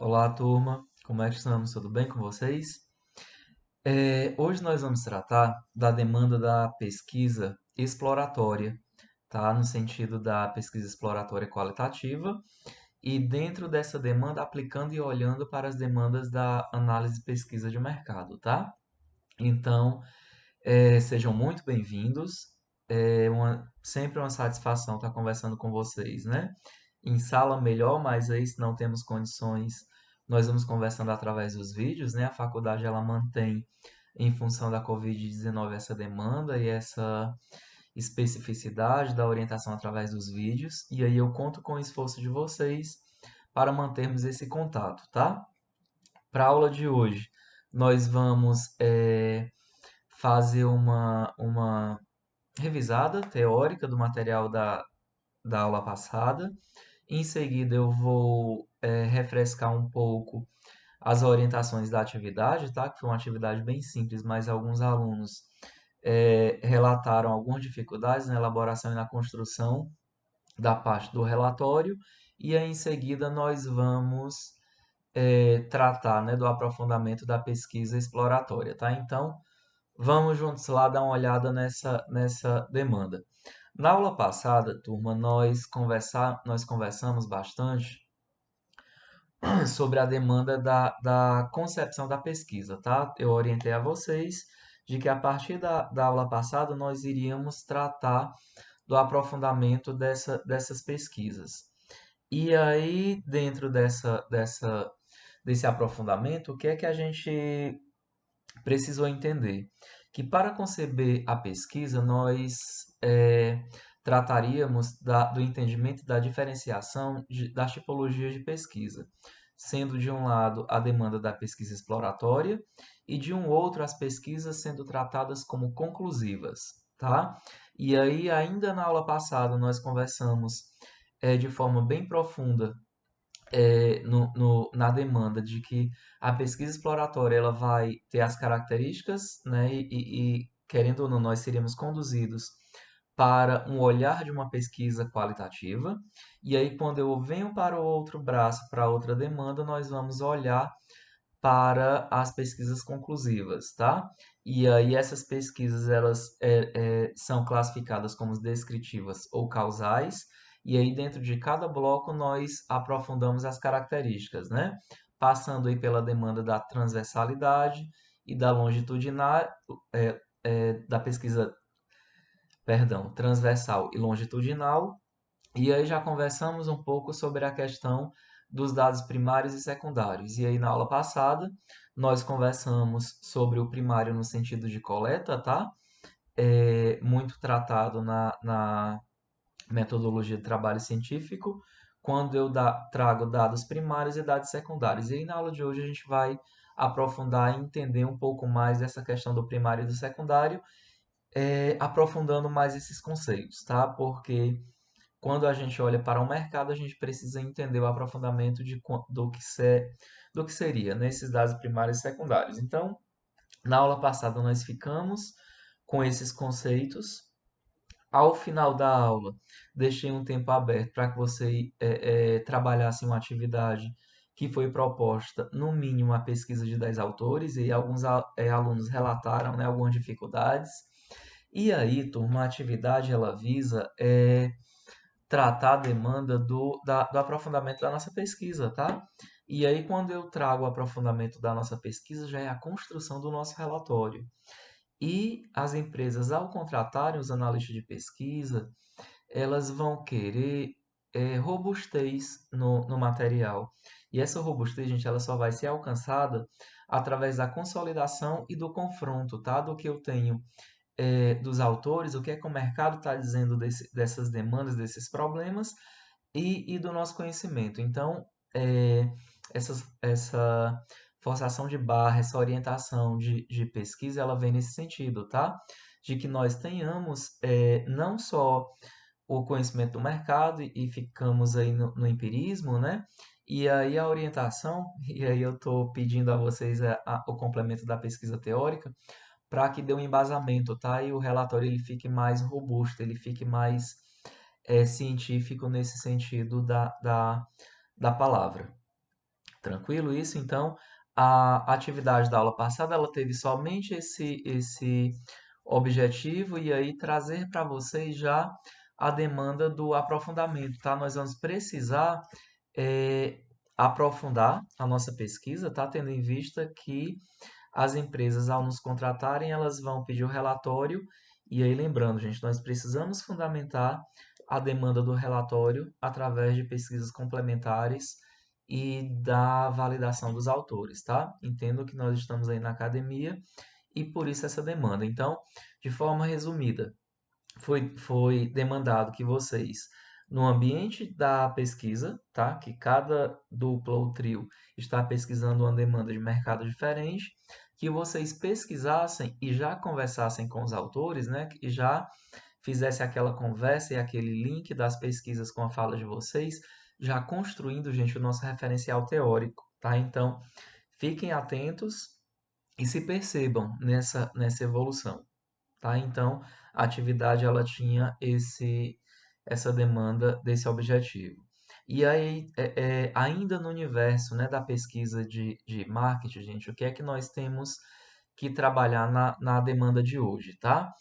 Olá, turma. Como é que estamos? Tudo bem com vocês? Hoje nós vamos tratar da demanda da pesquisa exploratória, tá? No sentido da pesquisa exploratória qualitativa e dentro dessa demanda aplicando e olhando para as demandas da análise e pesquisa de mercado, tá? Então, sejam muito bem-vindos. Sempre uma satisfação estar conversando com vocês, né? Em sala melhor, mas aí se não temos condições, nós vamos conversando através dos vídeos, né? A faculdade ela mantém, em função da Covid-19, essa demanda e essa especificidade da orientação através dos vídeos. E aí eu conto com o esforço de vocês para mantermos esse contato, tá? Para a aula de hoje, nós vamos fazer uma revisada teórica do material da aula passada. Em seguida, eu vou refrescar um pouco as orientações da atividade, tá? Que foi uma atividade bem simples, mas alguns alunos relataram algumas dificuldades na elaboração e na construção da parte do relatório. E aí, em seguida, nós vamos tratar, né, do aprofundamento da pesquisa exploratória, tá? Então, vamos juntos lá dar uma olhada nessa demanda. Na aula passada, turma, nós conversamos bastante sobre a demanda da concepção da pesquisa, tá? Eu orientei a vocês de que a partir da aula passada nós iríamos tratar do aprofundamento dessas pesquisas. E aí, dentro desse aprofundamento, o que é que a gente precisou entender? Que para conceber a pesquisa, nós trataríamos do entendimento da diferenciação das tipologias de pesquisa, sendo de um lado a demanda da pesquisa exploratória e de um outro as pesquisas sendo tratadas como conclusivas, tá? E aí, ainda na aula passada, nós conversamos de forma bem profunda na demanda de que a pesquisa exploratória ela vai ter as características, né, querendo ou não, nós seríamos conduzidos para um olhar de uma pesquisa qualitativa, e aí quando eu venho para o outro braço, para outra demanda, nós vamos olhar para as pesquisas conclusivas, tá? E aí essas pesquisas elas são classificadas como descritivas ou causais, e aí dentro de cada bloco nós aprofundamos as características, né? Passando aí pela demanda da transversalidade e da longitudinal, da pesquisa, perdão, transversal e longitudinal, e aí já conversamos um pouco sobre a questão dos dados primários e secundários. E aí na aula passada nós conversamos sobre o primário no sentido de coleta, tá? Muito tratado na metodologia de trabalho científico, quando eu trago dados primários e dados secundários. E aí na aula de hoje a gente vai aprofundar e entender um pouco mais essa questão do primário e do secundário, aprofundando mais esses conceitos, tá? Porque quando a gente olha para o mercado, a gente precisa entender o aprofundamento do que seria nesses dados primários e secundários. Então, na aula passada nós ficamos com esses conceitos. Ao final da aula, deixei um tempo aberto para que você trabalhasse uma atividade que foi proposta, no mínimo, a pesquisa de 10 autores, e alguns alunos relataram, né, algumas dificuldades. E aí, turma, a atividade ela visa tratar a demanda do aprofundamento da nossa pesquisa, tá? E aí, quando eu trago o aprofundamento da nossa pesquisa, já é a construção do nosso relatório. E as empresas, ao contratarem os analistas de pesquisa, elas vão querer robustez no material. E essa robustez, gente, ela só vai ser alcançada através da consolidação e do confronto, tá? Do que eu tenho dos autores, o que é que o mercado está dizendo dessas demandas, desses problemas e do nosso conhecimento. Então, essa forçação de barra, essa orientação de pesquisa, ela vem nesse sentido, tá? De que nós tenhamos não só o conhecimento do mercado e ficamos aí no empirismo, né? E aí a orientação, e aí eu estou pedindo a vocês o complemento da pesquisa teórica, para que dê um embasamento, tá? E o relatório ele fique mais robusto, ele fique mais científico nesse sentido da palavra. Tranquilo isso? Então, a atividade da aula passada, ela teve somente esse objetivo e aí trazer para vocês já a demanda do aprofundamento, tá? Nós vamos precisar é, aprofundar a nossa pesquisa, tá? Tendo em vista que as empresas, ao nos contratarem, elas vão pedir o relatório. E aí, lembrando, gente, nós precisamos fundamentar a demanda do relatório através de pesquisas complementares e da validação dos autores, tá? Entendo que nós estamos aí na academia e por isso essa demanda. Então, de forma resumida, foi demandado que vocês, no ambiente da pesquisa, tá? Que cada dupla ou trio está pesquisando uma demanda de mercado diferente, que vocês pesquisassem e já conversassem com os autores, né? E já fizesse aquela conversa e aquele link das pesquisas com a fala de vocês, já construindo, gente, o nosso referencial teórico, tá? Então, fiquem atentos e se percebam nessa evolução, tá? Então, a atividade ela tinha essa demanda desse objetivo. E aí, ainda no universo, né, da pesquisa de marketing, gente, o que é que nós temos que trabalhar na demanda de hoje, tá?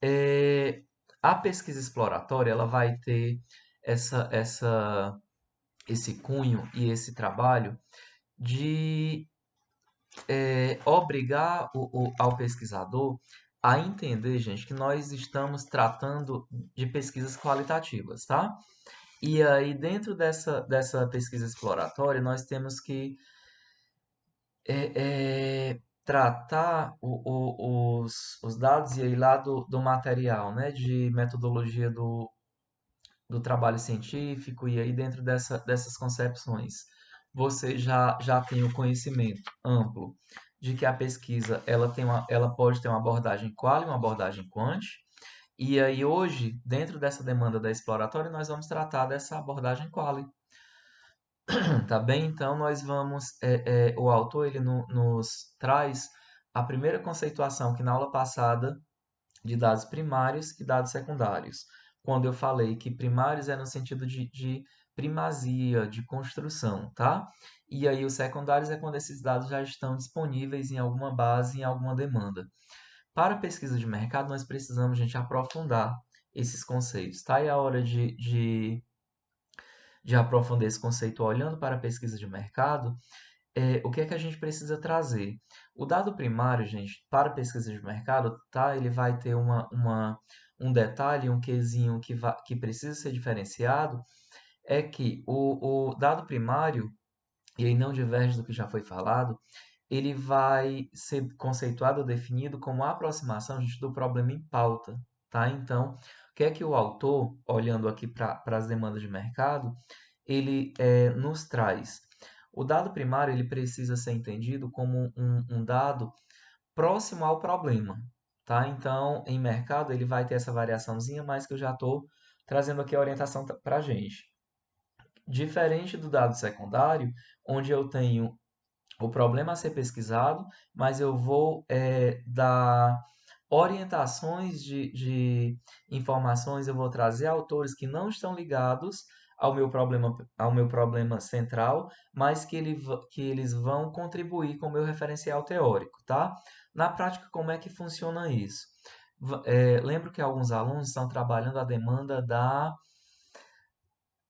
É, a pesquisa exploratória ela vai ter esse cunho e esse trabalho de obrigar ao pesquisador a entender, gente, que nós estamos tratando de pesquisas qualitativas, tá? E aí, dentro dessa pesquisa exploratória, nós temos que tratar os dados e aí lá do material, né, de metodologia do trabalho científico, e aí dentro dessas concepções você já tem o conhecimento amplo de que a pesquisa ela pode ter uma abordagem qual e uma abordagem quant, e aí hoje, dentro dessa demanda da exploratória, nós vamos tratar dessa abordagem quali, tá bem? Então nós vamos, o autor ele nos traz a primeira conceituação que na aula passada de dados primários e dados secundários. Quando eu falei que primários é no sentido de primazia, de construção, tá? E aí os secundários é quando esses dados já estão disponíveis em alguma base, em alguma demanda. Para a pesquisa de mercado, nós precisamos, gente, aprofundar esses conceitos, tá? E a hora de aprofundar esse conceito olhando para a pesquisa de mercado, o que é que a gente precisa trazer? O dado primário, gente, para pesquisa de mercado, tá? Ele vai ter um detalhe, um quesinho que precisa ser diferenciado, é que o dado primário, e aí não diverge do que já foi falado, ele vai ser conceituado ou definido como a aproximação, gente, do problema em pauta, tá? Então, o que é que o autor, olhando aqui para as demandas de mercado, ele nos traz? O dado primário ele precisa ser entendido como um dado próximo ao problema, tá? Então, em mercado ele vai ter essa variaçãozinha, mas que eu já estou trazendo aqui a orientação para a gente. Diferente do dado secundário, onde eu tenho o problema a ser pesquisado, mas eu vou dar orientações de informações, eu vou trazer autores que não estão ligados ao meu problema central, mas que eles vão contribuir com o meu referencial teórico, tá? Na prática, como é que funciona isso? Lembro que alguns alunos estão trabalhando a demanda da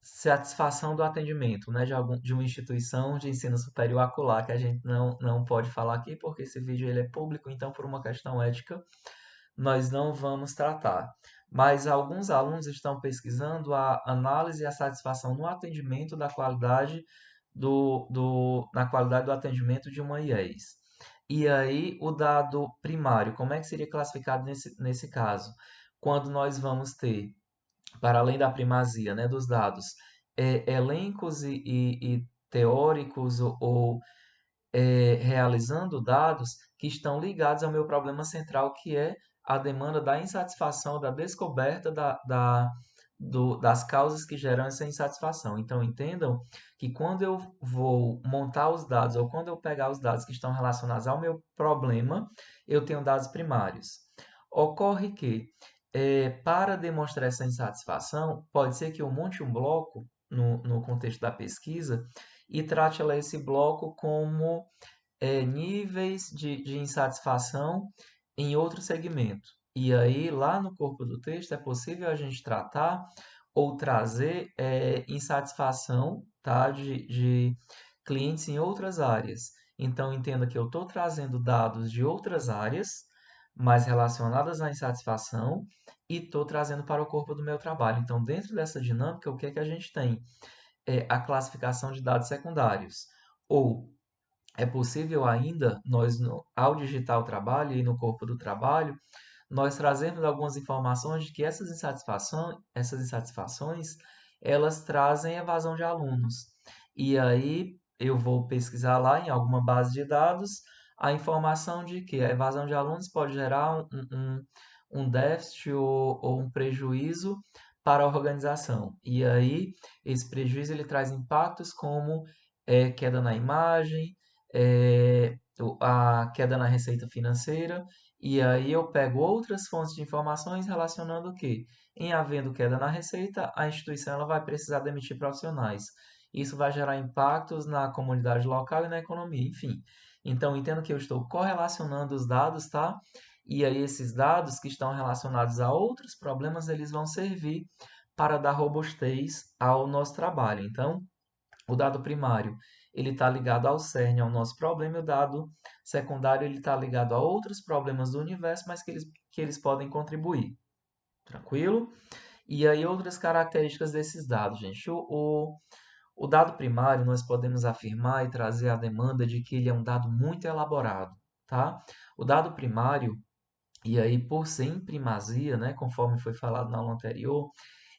satisfação do atendimento, né, de uma instituição de ensino superior acolá, que a gente não pode falar aqui, porque esse vídeo ele é público, então, por uma questão ética, nós não vamos tratar. Mas alguns alunos estão pesquisando a análise e a satisfação no atendimento da qualidade na qualidade do atendimento de uma IES. E aí, o dado primário, como é que seria classificado nesse caso? Quando nós vamos ter, para além da primazia, né, dos dados, elencos e teóricos ou realizando dados que estão ligados ao meu problema central, que é a demanda da insatisfação, da descoberta das causas que geram essa insatisfação. Então, entendam que quando eu vou montar os dados, ou quando eu pegar os dados que estão relacionados ao meu problema, eu tenho dados primários. Ocorre que, para demonstrar essa insatisfação, pode ser que eu monte um bloco no contexto da pesquisa e trate ela esse bloco como níveis de insatisfação em outro segmento. E aí, lá no corpo do texto, é possível a gente tratar ou trazer insatisfação, tá, de clientes em outras áreas. Então, entenda que eu estou trazendo dados de outras áreas, mais relacionadas à insatisfação, e estou trazendo para o corpo do meu trabalho. Então, dentro dessa dinâmica, o que é que a gente tem? A classificação de dados secundários. Ou é possível ainda, ao digitar o trabalho e no corpo do trabalho, nós trazemos algumas informações de que essas insatisfações, elas trazem evasão de alunos. E aí eu vou pesquisar lá em alguma base de dados a informação de que a evasão de alunos pode gerar um déficit ou um prejuízo para a organização. E aí esse prejuízo ele traz impactos como queda na imagem, a queda na receita financeira, e aí eu pego outras fontes de informações relacionando o quê? Em havendo queda na receita, a instituição ela vai precisar demitir profissionais. Isso vai gerar impactos na comunidade local e na economia, enfim. Então, entendo que eu estou correlacionando os dados, tá? E aí esses dados que estão relacionados a outros problemas, eles vão servir para dar robustez ao nosso trabalho. Então, o dado primário, ele está ligado ao cerne, ao nosso problema, e o dado secundário, ele está ligado a outros problemas do universo, mas que eles podem contribuir. Tranquilo? E aí, outras características desses dados, gente. O dado primário, nós podemos afirmar e trazer a demanda de que ele é um dado muito elaborado, tá? O dado primário, e aí, por ser em primazia, né, conforme foi falado na aula anterior,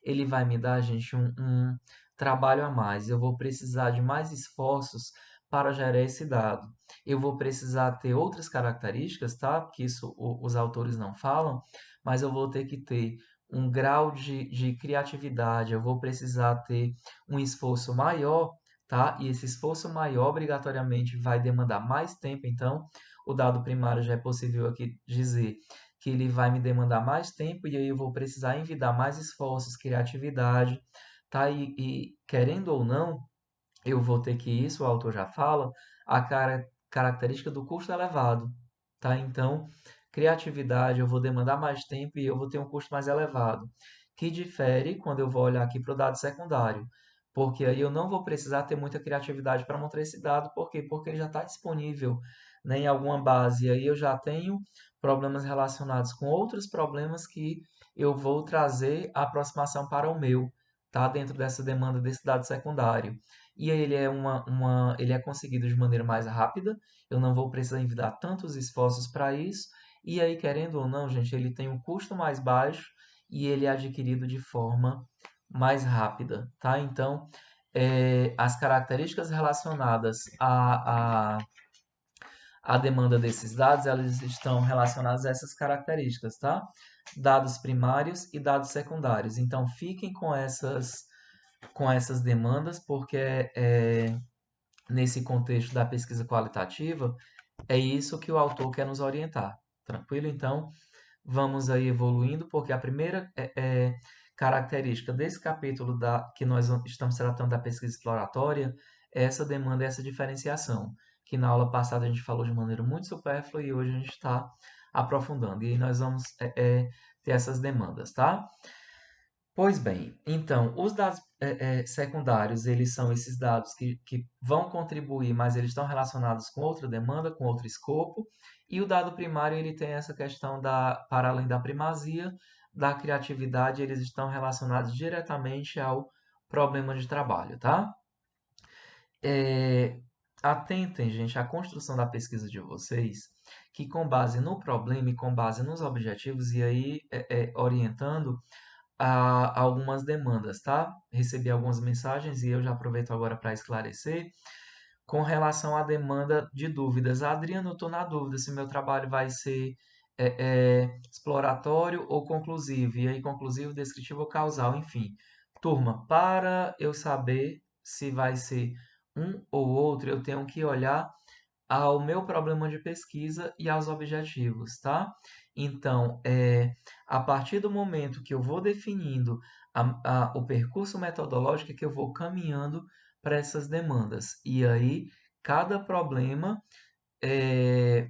ele vai me dar, gente, um trabalho a mais. Eu vou precisar de mais esforços para gerar esse dado. Eu vou precisar ter outras características, tá? Que isso os autores não falam, mas eu vou ter que ter um grau de criatividade, eu vou precisar ter um esforço maior, tá? E esse esforço maior, obrigatoriamente, vai demandar mais tempo. Então, o dado primário já é possível aqui dizer que ele vai me demandar mais tempo e aí eu vou precisar envidar mais esforços, criatividade, tá? E querendo ou não, eu vou ter que, isso o autor já fala, a característica do custo elevado, tá? Então, criatividade, eu vou demandar mais tempo e eu vou ter um custo mais elevado, que difere quando eu vou olhar aqui para o dado secundário, porque aí eu não vou precisar ter muita criatividade para mostrar esse dado, por quê? Porque ele já está disponível, né, em alguma base, e aí eu já tenho problemas relacionados com outros problemas que eu vou trazer a aproximação para o meu, tá? Dentro dessa demanda desse dado secundário. E aí ele é conseguido de maneira mais rápida, eu não vou precisar envidar tantos esforços para isso, e aí, querendo ou não, gente, ele tem um custo mais baixo e ele é adquirido de forma mais rápida, tá? Então, as características relacionadas à demanda desses dados, elas estão relacionadas a essas características, tá? Dados primários e dados secundários. Então, fiquem com essas demandas, porque nesse contexto da pesquisa qualitativa, é isso que o autor quer nos orientar. Tranquilo? Então, vamos aí evoluindo, porque a primeira característica desse capítulo que nós estamos tratando da pesquisa exploratória é essa demanda, essa diferenciação, que na aula passada a gente falou de maneira muito supérflua e hoje a gente está aprofundando. E aí nós vamos ter essas demandas, tá? Pois bem, então, os dados secundários, eles são esses dados que vão contribuir, mas eles estão relacionados com outra demanda, com outro escopo, e o dado primário, ele tem essa questão para além da primazia, da criatividade, eles estão relacionados diretamente ao problema de trabalho, tá? É, atentem, gente, à construção da pesquisa de vocês, que com base no problema e com base nos objetivos, e aí orientando a algumas demandas, tá? Recebi algumas mensagens e eu já aproveito agora para esclarecer. Com relação à demanda de dúvidas, Adriano, eu estou na dúvida se meu trabalho vai ser exploratório ou conclusivo, e aí conclusivo, descritivo ou causal, enfim. Turma, para eu saber se vai ser um ou outro, eu tenho que olhar ao meu problema de pesquisa e aos objetivos, tá? Então, a partir do momento que eu vou definindo o percurso metodológico é que eu vou caminhando para essas demandas. E aí, cada problema é,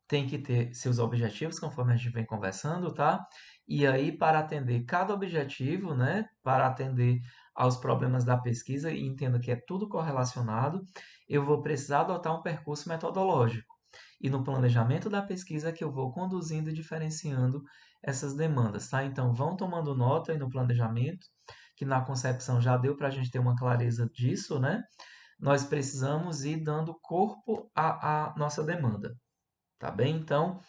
tem que ter seus objetivos, conforme a gente vem conversando, tá? E aí, para atender cada objetivo, né? Para atender aos problemas da pesquisa, e entendo que é tudo correlacionado, eu vou precisar adotar um percurso metodológico. E no planejamento da pesquisa é que eu vou conduzindo e diferenciando essas demandas, tá? Então, vão tomando nota aí no planejamento, que na concepção já deu para a gente ter uma clareza disso, né? Nós precisamos ir dando corpo à nossa demanda, tá bem? Então,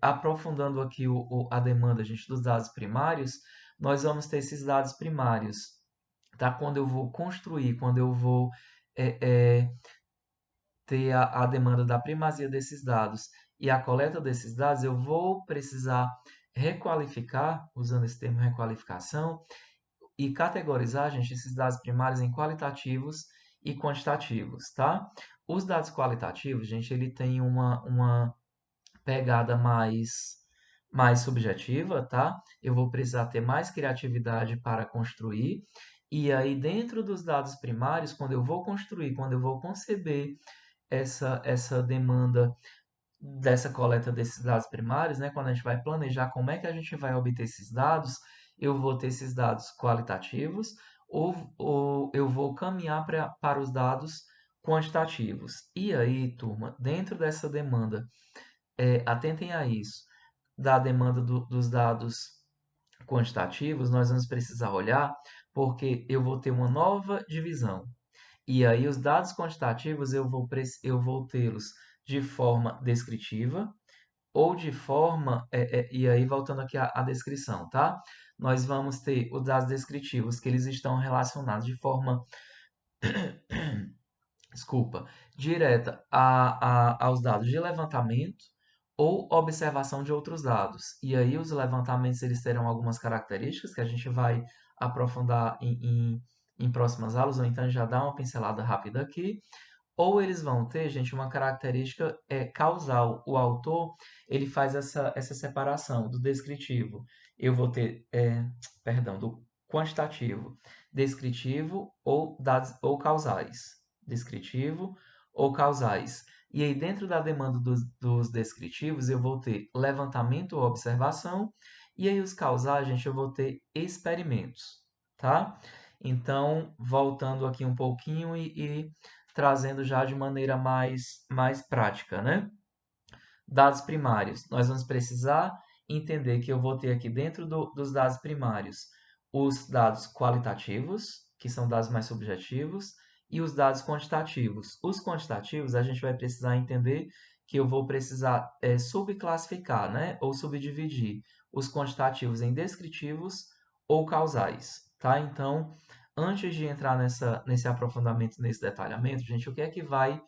aprofundando aqui a demanda, gente, dos dados primários, nós vamos ter esses dados primários, tá? Quando eu vou construir, quando eu vou é, é, ter a demanda da primazia desses dados e a coleta desses dados, eu vou precisar requalificar, usando esse termo requalificação, e categorizar, gente, esses dados primários em qualitativos e quantitativos, tá? Os dados qualitativos, gente, ele tem uma pegada mais subjetiva, tá? Eu vou precisar ter mais criatividade para construir. E aí, dentro dos dados primários, quando eu vou construir, quando eu vou conceber essa demanda dessa coleta desses dados primários, né? Quando a gente vai planejar como é que a gente vai obter esses dados, eu vou ter esses dados qualitativos ou eu vou caminhar para os dados quantitativos. E aí, turma, dentro dessa demanda, atentem a isso, da demanda dos dados quantitativos, nós vamos precisar olhar porque eu vou ter uma nova divisão. E aí, os dados quantitativos eu vou tê-los de forma descritiva ou de forma. E aí, voltando aqui à descrição, tá? Nós vamos ter os dados descritivos, que eles estão relacionados de forma, desculpa, direta aos dados de levantamento ou observação de outros dados. E aí, os levantamentos eles terão algumas características que a gente vai aprofundar em próximas aulas, ou então já dá uma pincelada rápida aqui. Ou eles vão ter, gente, uma característica causal. O autor ele faz essa separação do descritivo. Eu vou ter, perdão, do quantitativo, descritivo ou dados ou causais. Descritivo ou causais. E aí, dentro da demanda dos descritivos, eu vou ter levantamento ou observação. E aí, os causais, gente, eu vou ter experimentos, tá? Então, voltando aqui um pouquinho e trazendo já de maneira mais prática, né? Dados primários. Nós vamos precisar entender que eu vou ter aqui dentro dos dados primários os dados qualitativos, que são dados mais subjetivos, e os dados quantitativos. Os quantitativos, a gente vai precisar entender que eu vou precisar subclassificar, né? Ou subdividir os quantitativos em descritivos ou causais, tá? Então, antes de entrar nesse aprofundamento, nesse detalhamento, gente, o que é que vai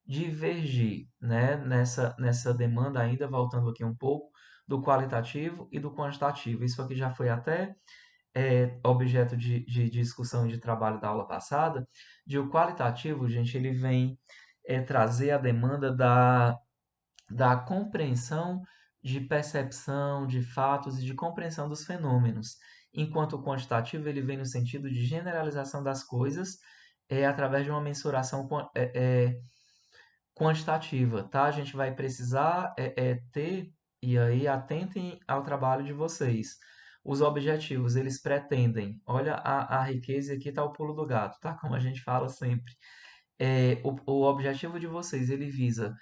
divergir, né, nessa demanda ainda, voltando aqui um pouco, do qualitativo e do quantitativo. Isso aqui já foi até objeto de discussão e de trabalho da aula passada, de o qualitativo, gente, ele vem trazer a demanda da compreensão de percepção de fatos e de compreensão dos fenômenos, enquanto o quantitativo ele vem no sentido de generalização das coisas através de uma mensuração quantitativa, tá? A gente vai precisar ter, e aí atentem ao trabalho de vocês. Os objetivos, eles pretendem, olha a riqueza, e aqui está o pulo do gato, tá? Como a gente fala sempre. O objetivo de vocês, ele visa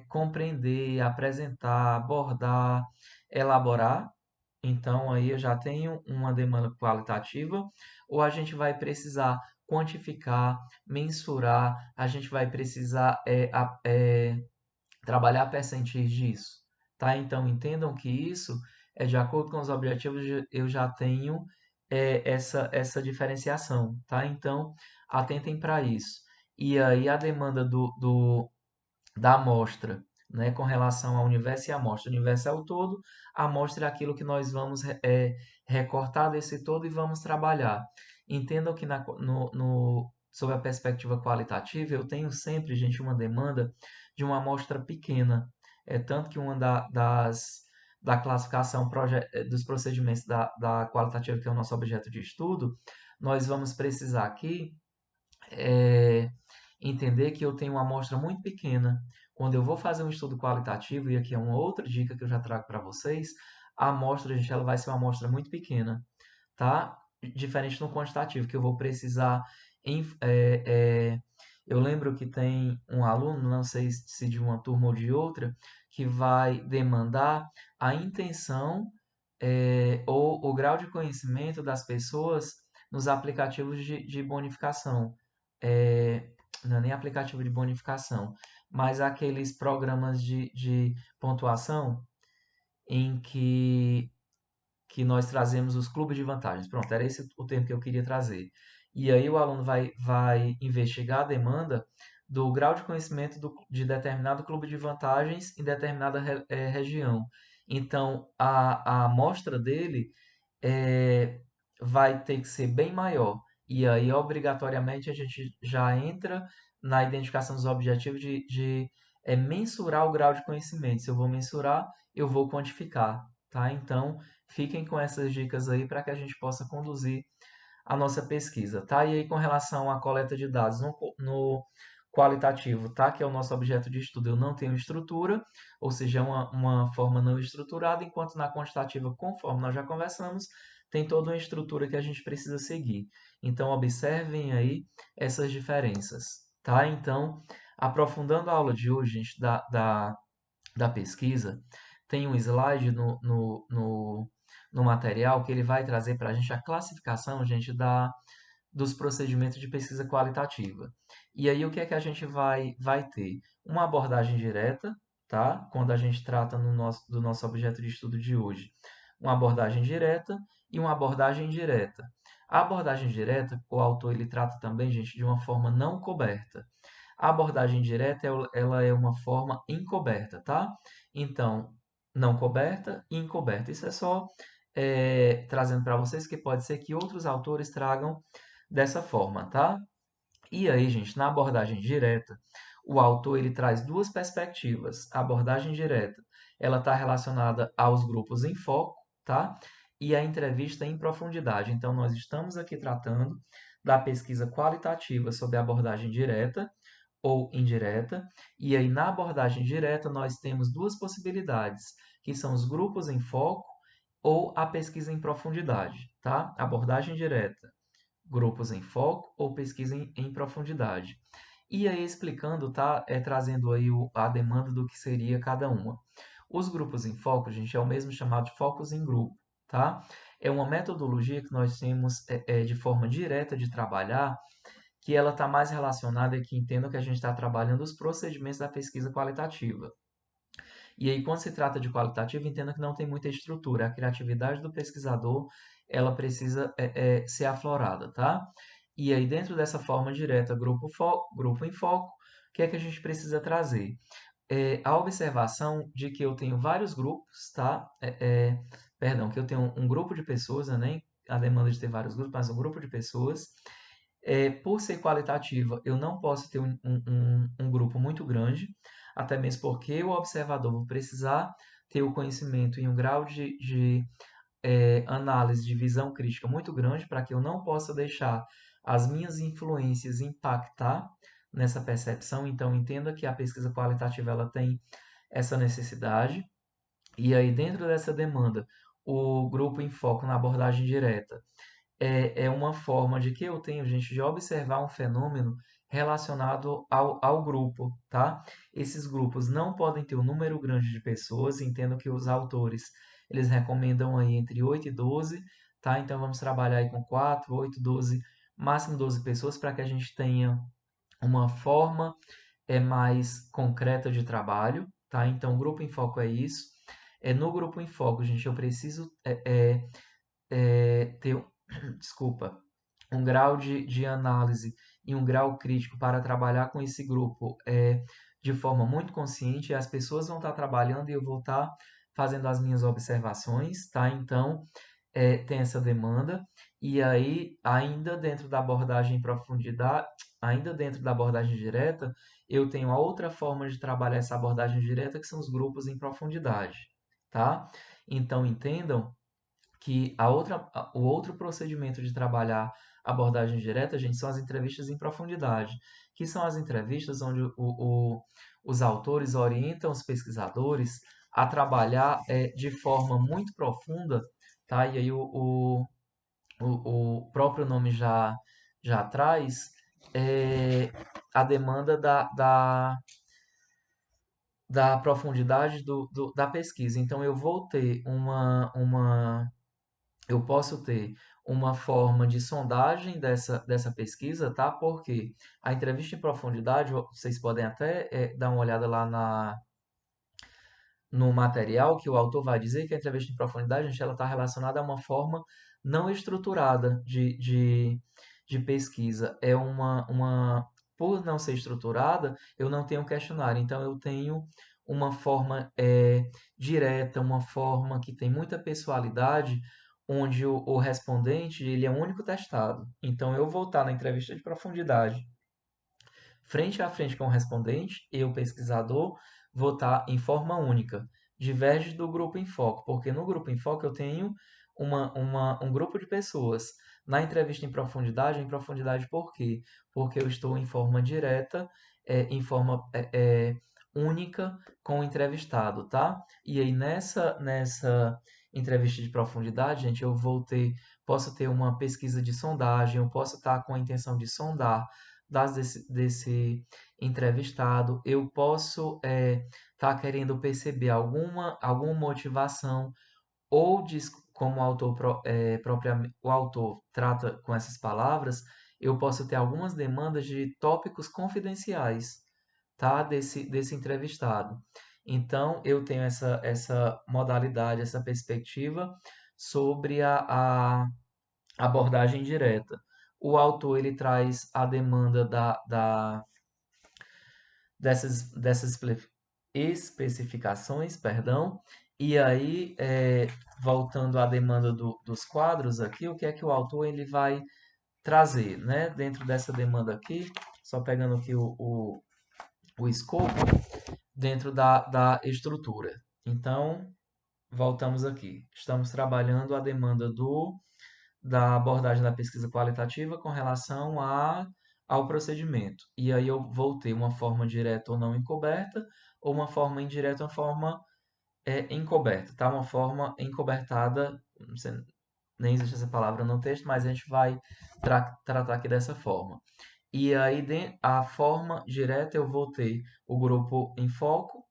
compreender, apresentar, abordar, elaborar. Então, aí eu já tenho uma demanda qualitativa, ou a gente vai precisar quantificar, mensurar, a gente vai precisar trabalhar percentis disso, tá? Então, entendam que isso é de acordo com os objetivos, eu já tenho essa diferenciação, tá? Então, atentem para isso. E aí, a demanda da amostra, né, com relação ao universo e à amostra. O universo é o todo, a amostra é aquilo que nós vamos recortar desse todo e vamos trabalhar. Entendam que sob a perspectiva qualitativa, eu tenho sempre, gente, uma demanda de uma amostra pequena. É tanto que uma das da classificação dos procedimentos da qualitativa, que é o nosso objeto de estudo, nós vamos precisar aqui é, entender que eu tenho uma amostra muito pequena. Quando eu vou fazer um estudo qualitativo, e aqui é uma outra dica que eu já trago para vocês, a amostra, gente, ela vai ser uma amostra muito pequena, tá? Diferente no quantitativo, que eu vou precisar. Eu lembro que tem um aluno, não sei se de uma turma ou de outra, que vai demandar a intenção ou o grau de conhecimento das pessoas nos aplicativos de bonificação. É, não é nem aplicativo de bonificação, mas aqueles programas de pontuação em que nós trazemos os clubes de vantagens. Pronto, era esse o termo que eu queria trazer. E aí o aluno vai investigar a demanda do grau de conhecimento de determinado clube de vantagens em determinada região. Então, a amostra dele é, vai ter que ser bem maior. E aí, obrigatoriamente, a gente já entra na identificação dos objetivos de mensurar o grau de conhecimento. Se eu vou mensurar, eu vou quantificar, tá? Então, fiquem com essas dicas aí para que a gente possa conduzir a nossa pesquisa, tá? E aí, com relação à coleta de dados no qualitativo, tá? Que é o nosso objeto de estudo, eu não tenho estrutura, ou seja, é uma forma não estruturada, enquanto na quantitativa, conforme nós já conversamos, tem toda uma estrutura que a gente precisa seguir. Então, observem aí essas diferenças, tá? Então, aprofundando a aula de hoje, gente, da pesquisa, tem um slide no material que ele vai trazer para a gente a classificação, gente, dos procedimentos de pesquisa qualitativa. E aí, o que é que a gente vai ter? Uma abordagem direta, tá? Quando a gente trata do nosso objeto de estudo de hoje. Uma abordagem direta e uma abordagem indireta. A abordagem direta, o autor ele trata também, gente, de uma forma não coberta. A abordagem direta, ela é uma forma encoberta, tá? Então, não coberta e encoberta. Isso é só trazendo para vocês que pode ser que outros autores tragam dessa forma, tá? E aí, gente, na abordagem direta, o autor ele traz duas perspectivas. A abordagem direta, ela está relacionada aos grupos em foco, tá? E a entrevista em profundidade. Então, nós estamos aqui tratando da pesquisa qualitativa sobre a abordagem direta ou indireta. E aí, na abordagem direta, nós temos duas possibilidades, que são os grupos em foco ou a pesquisa em profundidade, tá? Abordagem direta, grupos em foco ou pesquisa em profundidade. E aí, explicando, tá? Trazendo aí a demanda do que seria cada uma. Os grupos em foco, gente, é o mesmo chamado de focos em grupo, tá? É uma metodologia que nós temos de forma direta de trabalhar, que ela está mais relacionada e que entendam que a gente está trabalhando os procedimentos da pesquisa qualitativa. E aí, quando se trata de qualitativa, entenda que não tem muita estrutura. A criatividade do pesquisador, ela precisa ser aflorada, tá? E aí, dentro dessa forma direta, grupo em foco, o que é que a gente precisa trazer? A observação de que eu tenho vários grupos, tá? Perdão, que eu tenho um grupo de pessoas, né? Nem a demanda de ter vários grupos, mas um grupo de pessoas por ser qualitativa, eu não posso ter um grupo muito grande, até mesmo porque o observador vai precisar ter o conhecimento em um grau de análise, de visão crítica muito grande, para que eu não possa deixar as minhas influências impactar nessa percepção. Então, entenda que a pesquisa qualitativa ela tem essa necessidade. E aí, dentro dessa demanda, o grupo em foco na abordagem direta é uma forma de que eu tenho, gente, de observar um fenômeno relacionado ao grupo, tá? Esses grupos não podem ter um número grande de pessoas, entendo que os autores, eles recomendam aí entre 8 e 12, tá? Então vamos trabalhar aí com 4, 8, 12, máximo 12 pessoas para que a gente tenha uma forma mais concreta de trabalho, tá? Então, o grupo em foco é isso. No grupo em foco, gente, eu preciso ter, desculpa, um grau de análise e um grau crítico para trabalhar com esse grupo de forma muito consciente. As pessoas vão estar trabalhando e eu vou estar fazendo as minhas observações, tá? Então, tem essa demanda. E aí, ainda dentro da abordagem em profundidade, ainda dentro da abordagem direta, eu tenho a outra forma de trabalhar essa abordagem direta, que são os grupos em profundidade, tá? Então, entendam que o outro procedimento de trabalhar abordagem direta, gente, são as entrevistas em profundidade, que são as entrevistas onde os autores orientam os pesquisadores a trabalhar de forma muito profunda, tá? E aí o próprio nome já traz é, a demanda da profundidade da pesquisa. Então, eu vou ter eu posso ter uma forma de sondagem dessa pesquisa, tá? Porque a entrevista em profundidade, vocês podem até dar uma olhada lá no material que o autor vai dizer que a entrevista em profundidade, gente, ela está relacionada a uma forma não estruturada de pesquisa. Por não ser estruturada, eu não tenho questionário, então eu tenho uma forma direta, uma forma que tem muita pessoalidade, onde o respondente ele é o único testado. Então eu vou estar na entrevista de profundidade frente a frente com o respondente, eu, pesquisador, vou estar em forma única. Diverge do grupo em foco, porque no grupo em foco eu tenho um grupo de pessoas. Na entrevista em profundidade por quê? Porque eu estou em forma direta, em forma única com o entrevistado, tá? E aí nessa entrevista de profundidade, gente, posso ter uma pesquisa de sondagem, eu posso estar com a intenção de sondar dados desse entrevistado, eu posso estar querendo perceber alguma motivação ou como o autor, propriamente, o autor trata com essas palavras, eu posso ter algumas demandas de tópicos confidenciais, tá? Desse entrevistado. Então, eu tenho essa modalidade, essa perspectiva sobre a abordagem direta. O autor ele traz a demanda dessas especificações, perdão, e aí, voltando à demanda dos quadros aqui, o que é que o autor ele vai trazer, né? Dentro dessa demanda aqui, só pegando aqui o escopo, dentro da estrutura. Então, voltamos aqui. Estamos trabalhando a demanda da abordagem da pesquisa qualitativa com relação ao procedimento. E aí eu vou ter uma forma direta ou não encoberta, ou uma forma indireta ou uma forma encoberta, tá? Uma forma encobertada, não sei, nem existe essa palavra no texto, mas a gente vai tratar aqui dessa forma. E aí, a forma direta, eu vou ter o grupo em foco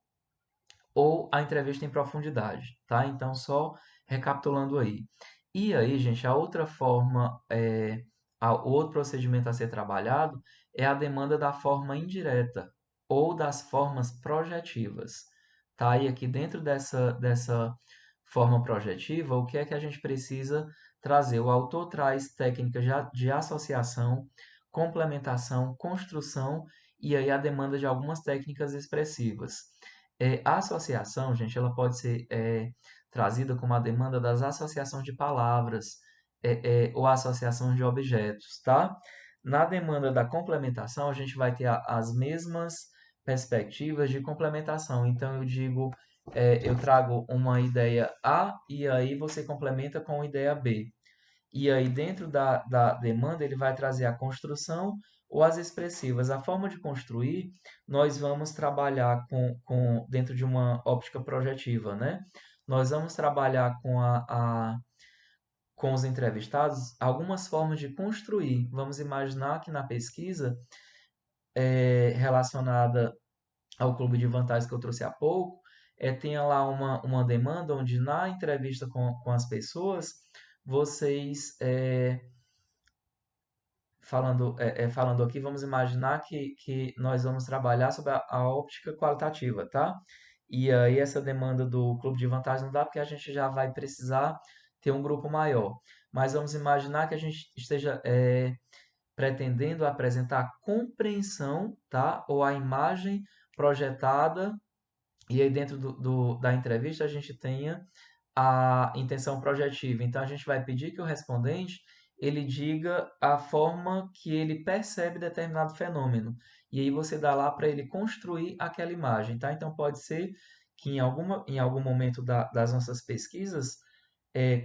ou a entrevista em profundidade, tá? Então, só recapitulando aí. E aí, gente, a outra forma, o outro procedimento a ser trabalhado é a demanda da forma indireta ou das formas projetivas, tá? E aqui dentro dessa forma projetiva, o que é que a gente precisa trazer? O autor traz técnicas de associação, complementação, construção e aí a demanda de algumas técnicas expressivas. A associação, gente, ela pode ser trazida como a demanda das associações de palavras ou associação de objetos, tá? Na demanda da complementação, a gente vai ter as mesmas perspectivas de complementação. Então, eu digo, eu trago uma ideia A e aí você complementa com a ideia B. E aí, dentro da demanda, ele vai trazer a construção ou as expressivas. A forma de construir, nós vamos trabalhar dentro de uma óptica projetiva, né? Nós vamos trabalhar com os entrevistados algumas formas de construir. Vamos imaginar que na pesquisa relacionada ao clube de vantagens que eu trouxe há pouco, tenha lá uma demanda onde na entrevista com as pessoas, vocês falando aqui, vamos imaginar que nós vamos trabalhar sobre a óptica qualitativa, tá? E aí essa demanda do clube de vantagem não dá porque a gente já vai precisar ter um grupo maior. Mas vamos imaginar que a gente esteja pretendendo apresentar a compreensão, tá? Ou a imagem projetada e aí dentro da entrevista a gente tenha a intenção projetiva. Então, a gente vai pedir que o respondente ele diga a forma que ele percebe determinado fenômeno. E aí você dá lá para ele construir aquela imagem, tá? Então, pode ser que em algum momento das nossas pesquisas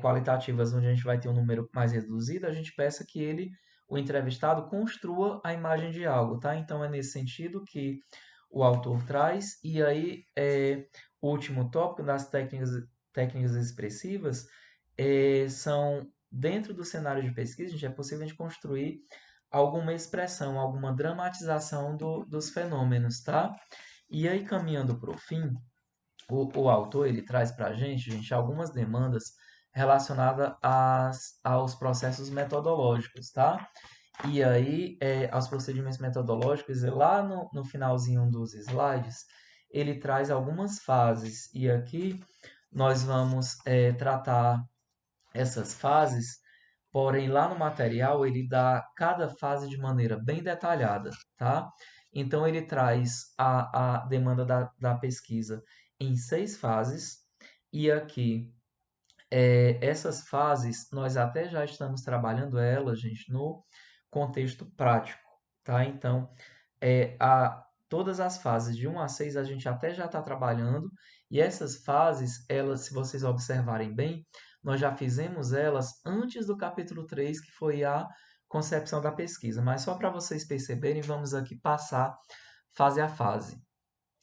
qualitativas, onde a gente vai ter um número mais reduzido, a gente peça que o entrevistado, construa a imagem de algo, tá? Então é nesse sentido que o autor traz, e aí o último tópico das técnicas expressivas são, dentro do cenário de pesquisa, gente, é possível a gente construir alguma expressão, alguma dramatização dos fenômenos, tá? E aí, caminhando para o fim, o autor ele traz para a gente, algumas demandas relacionadas aos processos metodológicos, tá? E aí, aos procedimentos metodológicos, e lá no finalzinho dos slides, ele traz algumas fases. E aqui nós vamos tratar essas fases, porém lá no material ele dá cada fase de maneira bem detalhada, tá? Então ele traz a demanda da pesquisa em 6 fases, e aqui essas fases nós até já estamos trabalhando elas, gente, no contexto prático, tá? Então todas as fases de 1 a 6 a gente até já está trabalhando, e essas fases, elas, se vocês observarem bem, nós já fizemos elas antes do capítulo 3 que foi a concepção da pesquisa. Mas só para vocês perceberem, vamos aqui passar fase a fase.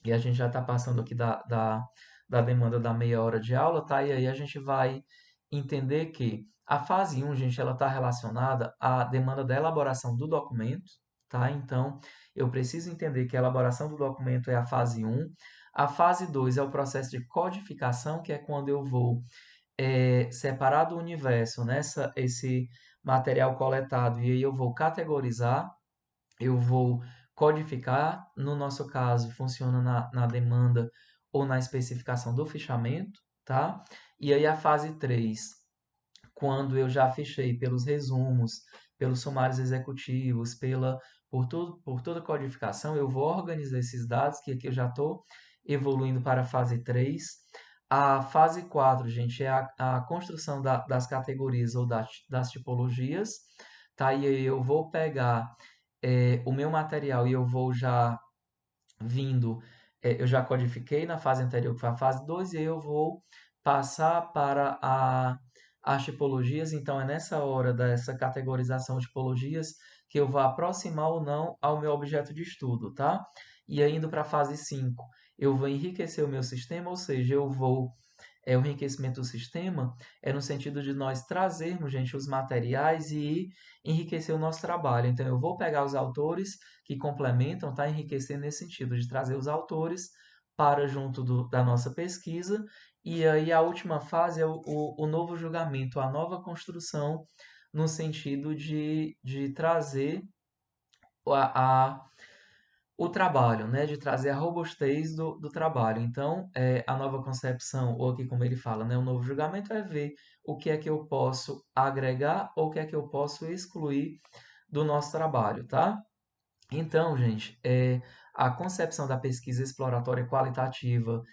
E a gente já está passando aqui da demanda da meia hora de aula, tá? E aí a gente vai entender que a fase 1, gente, ela está relacionada à demanda da elaboração do documento, tá? Então, eu preciso entender que a elaboração do documento é a fase 1. A fase 2 é o processo de codificação, que é quando eu vou separar do universo esse material coletado, e aí eu vou categorizar, eu vou codificar. No nosso caso, funciona na demanda ou na especificação do fichamento, tá? E aí a fase 3, quando eu já fichei pelos resumos, pelos sumários executivos, por toda a codificação, eu vou organizar esses dados, que aqui eu já estou evoluindo para a fase 3. A fase 4, gente, é a construção das categorias ou das tipologias, tá? E aí eu vou pegar o meu material e eu vou já vindo, eu já codifiquei na fase anterior, que foi a fase 2, e aí eu vou passar para as tipologias. Então, é nessa hora dessa categorização de tipologias que eu vou aproximar ou não ao meu objeto de estudo, tá? E aí, indo para a fase 5, eu vou enriquecer o meu sistema, ou seja, o enriquecimento do sistema é no sentido de nós trazermos, gente, os materiais e enriquecer o nosso trabalho. Então, eu vou pegar os autores que complementam, tá? Enriquecer nesse sentido de trazer os autores para junto da nossa pesquisa. E aí, a última fase é o novo julgamento, a nova construção, no sentido de trazer a o trabalho, né, de trazer a robustez do trabalho. Então, a nova concepção, ou aqui como ele fala, né, o novo julgamento é ver o que é que eu posso agregar ou o que é que eu posso excluir do nosso trabalho, tá? Então, gente, a concepção da pesquisa exploratória qualitativa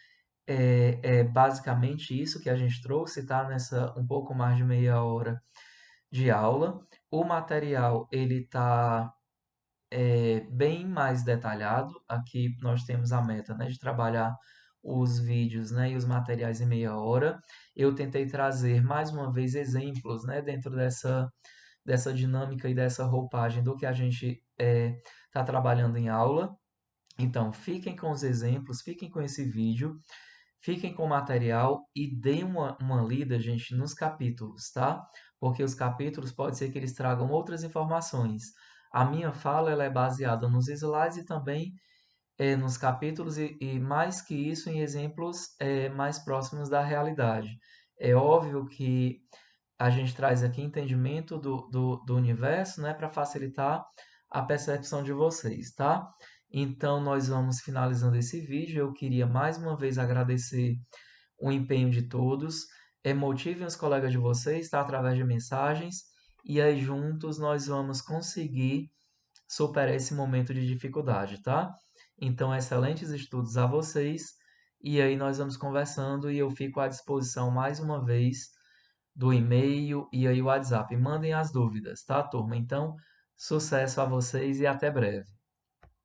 é basicamente isso que a gente trouxe, tá? Nessa um pouco mais de meia hora de aula. O material, ele está bem mais detalhado. Aqui nós temos a meta, né, de trabalhar os vídeos, né, e os materiais em meia hora. Eu tentei trazer mais uma vez exemplos, né, dentro dessa dinâmica e dessa roupagem do que a gente está trabalhando em aula. Então, fiquem com os exemplos, fiquem com esse vídeo, fiquem com o material e deem uma lida, gente, nos capítulos, tá? Porque os capítulos pode ser que eles tragam outras informações. A minha fala ela é baseada nos slides e também nos capítulos, e mais que isso, em exemplos mais próximos da realidade. É óbvio que a gente traz aqui entendimento do universo, né, para facilitar a percepção de vocês, tá? Então, nós vamos finalizando esse vídeo. Eu queria mais uma vez agradecer o empenho de todos. Motivem os colegas de vocês, tá? Através de mensagens. E aí, juntos, nós vamos conseguir superar esse momento de dificuldade, tá? Então, excelentes estudos a vocês. E aí, nós vamos conversando e eu fico à disposição mais uma vez do e-mail e aí o WhatsApp. Mandem as dúvidas, tá, turma? Então, sucesso a vocês e até breve.